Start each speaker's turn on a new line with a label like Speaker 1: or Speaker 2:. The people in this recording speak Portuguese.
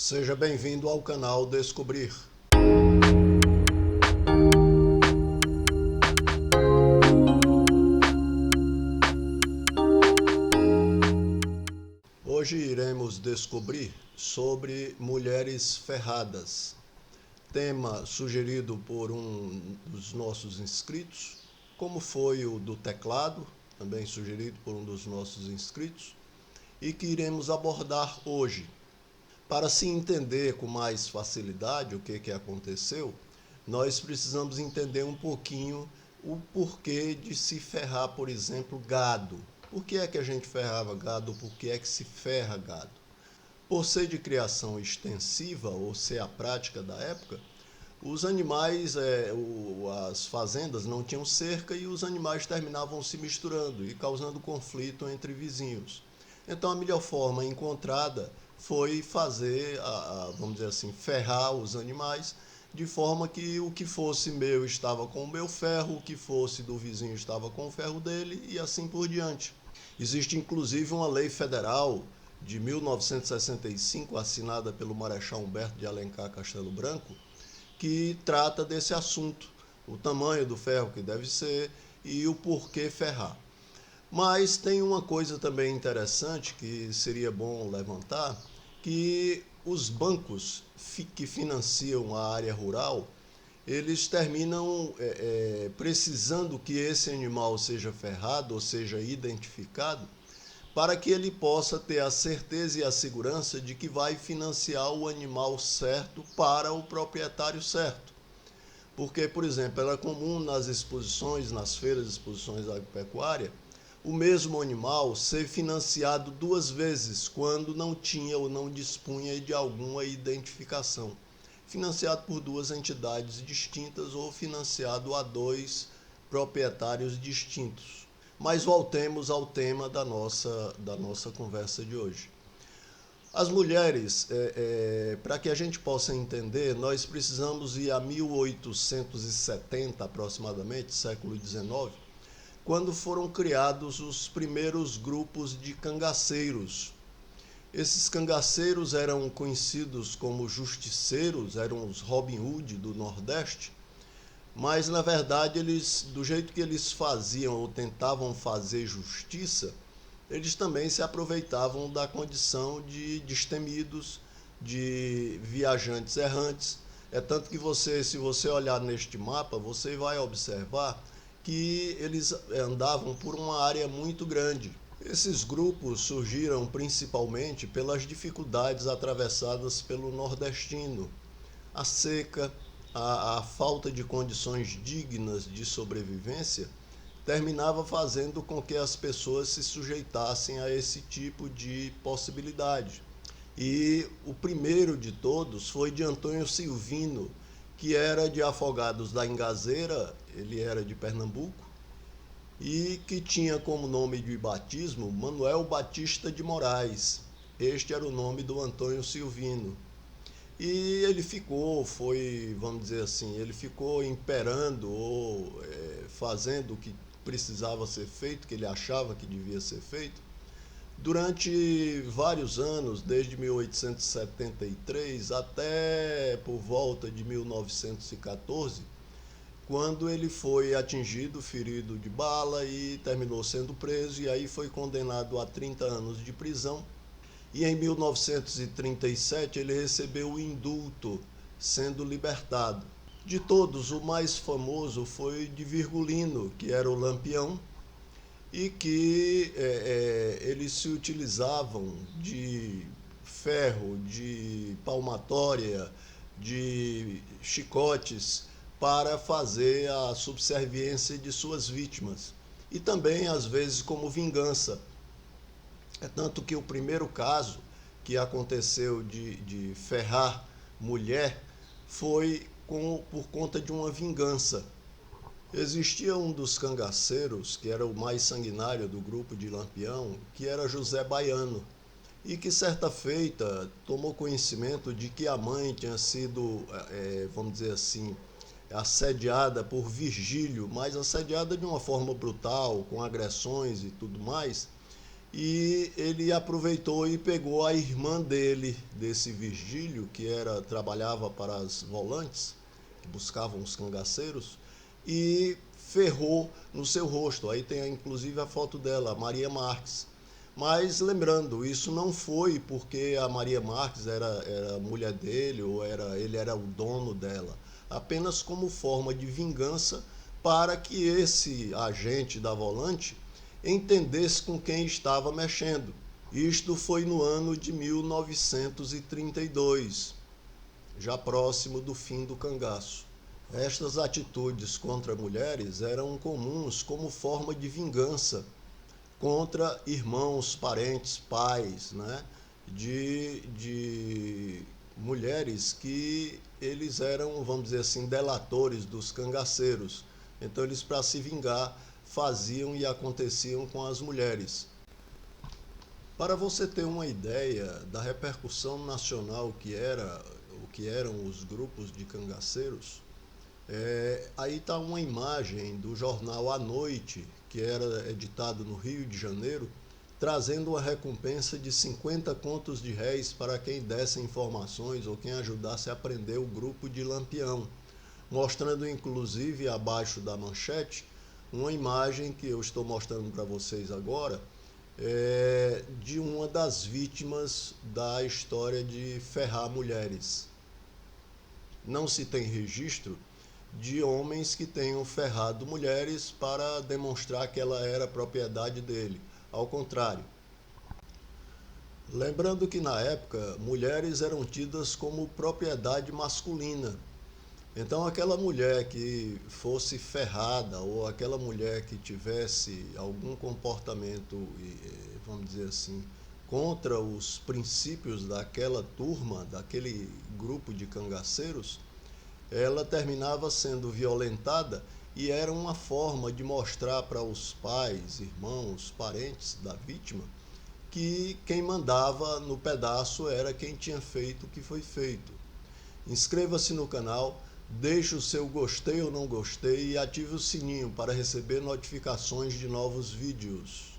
Speaker 1: Seja bem-vindo ao canal Descobrir. Hoje iremos descobrir sobre mulheres ferradas, tema sugerido por um dos nossos inscritos, como foi o do teclado, também sugerido por um dos nossos inscritos, e que iremos abordar hoje. Para se entender com mais facilidade o que aconteceu, nós precisamos entender um pouquinho o porquê de se ferrar, por exemplo, gado. Por que é que a gente ferrava gado? Por que é que se ferra gado? Por ser de criação extensiva, ou ser a prática da época, os animais, as fazendas não tinham cerca e os animais terminavam se misturando e causando conflito entre vizinhos. Então a melhor forma encontrada foi fazer, vamos dizer assim, ferrar os animais, de forma que o que fosse meu estava com o meu ferro, o que fosse do vizinho estava com o ferro dele e assim por diante. Existe inclusive uma lei federal de 1965, assinada pelo Marechal Humberto de Alencar Castelo Branco, que trata desse assunto, o tamanho do ferro que deve ser e o porquê ferrar. Mas tem uma coisa também interessante que seria bom levantar, que os bancos que financiam a área rural, eles terminam precisando que esse animal seja ferrado, ou seja, identificado, para que ele possa ter a certeza e a segurança de que vai financiar o animal certo para o proprietário certo. Porque, por exemplo, era comum nas exposições, nas feiras de exposições agropecuárias, o mesmo animal ser financiado duas vezes, quando não tinha ou não dispunha de alguma identificação. Financiado por duas entidades distintas ou financiado a dois proprietários distintos. Mas voltemos ao tema da nossa conversa de hoje. As mulheres, para que a gente possa entender, nós precisamos ir a 1870 aproximadamente, século XIX, quando foram criados os primeiros grupos de cangaceiros. Esses cangaceiros eram conhecidos como justiceiros, eram os Robin Hood do Nordeste, mas na verdade eles, do jeito que eles faziam ou tentavam fazer justiça, eles também se aproveitavam da condição de destemidos, de viajantes errantes. É tanto que se você olhar neste mapa, você vai observar que eles andavam por uma área muito grande. Esses grupos surgiram principalmente pelas dificuldades atravessadas pelo nordestino, a seca, a falta de condições dignas de sobrevivência terminava fazendo com que as pessoas se sujeitassem a esse tipo de possibilidade. E o primeiro de todos foi de Antônio Silvino, que era de Afogados da Ingazeira, ele era de Pernambuco, e que tinha como nome de batismo Manuel Batista de Moraes. Este era o nome do Antônio Silvino. E ele vamos dizer assim, ele ficou imperando ou fazendo o que precisava ser feito, que ele achava que devia ser feito, durante vários anos, desde 1873 até por volta de 1914, quando ele foi atingido, ferido de bala e terminou sendo preso, e aí foi condenado a 30 anos de prisão. E em 1937 ele recebeu o indulto, sendo libertado. De todos, o mais famoso foi de Virgulino, que era o Lampião, e que eles se utilizavam de ferro, de palmatória, de chicotes para fazer a subserviência de suas vítimas. E também, às vezes, como vingança. É tanto que o primeiro caso que aconteceu de ferrar mulher foi por conta de uma vingança. Existia um dos cangaceiros, que era o mais sanguinário do grupo de Lampião, que era José Baiano, e que certa feita tomou conhecimento de que a mãe tinha sido, vamos dizer assim, assediada por Virgílio, mas assediada de uma forma brutal, com agressões e tudo mais, e ele aproveitou e pegou a irmã dele, desse Virgílio, que trabalhava para as volantes, que buscavam os cangaceiros, e ferrou no seu rosto. Aí tem inclusive a foto dela, Maria Marques. Mas lembrando, isso não foi porque a Maria Marques era mulher dele ou ele era o dono dela, apenas como forma de vingança para que esse agente da volante entendesse com quem estava mexendo. Isto foi no ano de 1932, já próximo do fim do cangaço. Estas atitudes contra mulheres eram comuns como forma de vingança contra irmãos, parentes, pais, né? de mulheres que eles eram, vamos dizer assim, delatores dos cangaceiros. Então eles, para se vingar, faziam e aconteciam com as mulheres. Para você ter uma ideia da repercussão nacional o que eram os grupos de cangaceiros, aí está uma imagem do jornal A Noite, que era editado no Rio de Janeiro, trazendo uma recompensa de 50 contos de réis para quem desse informações ou quem ajudasse a prender o grupo de Lampião, mostrando inclusive abaixo da manchete uma imagem que eu estou mostrando para vocês agora, de uma das vítimas da história de ferrar mulheres. Não se tem registro de homens que tenham ferrado mulheres para demonstrar que ela era propriedade dele. Ao contrário. Lembrando que na época, mulheres eram tidas como propriedade masculina. Então aquela mulher que fosse ferrada ou aquela mulher que tivesse algum comportamento, vamos dizer assim, contra os princípios daquela turma, daquele grupo de cangaceiros, ela terminava sendo violentada e era uma forma de mostrar para os pais, irmãos, parentes da vítima que quem mandava no pedaço era quem tinha feito o que foi feito. Inscreva-se no canal, deixe o seu gostei ou não gostei e ative o sininho para receber notificações de novos vídeos.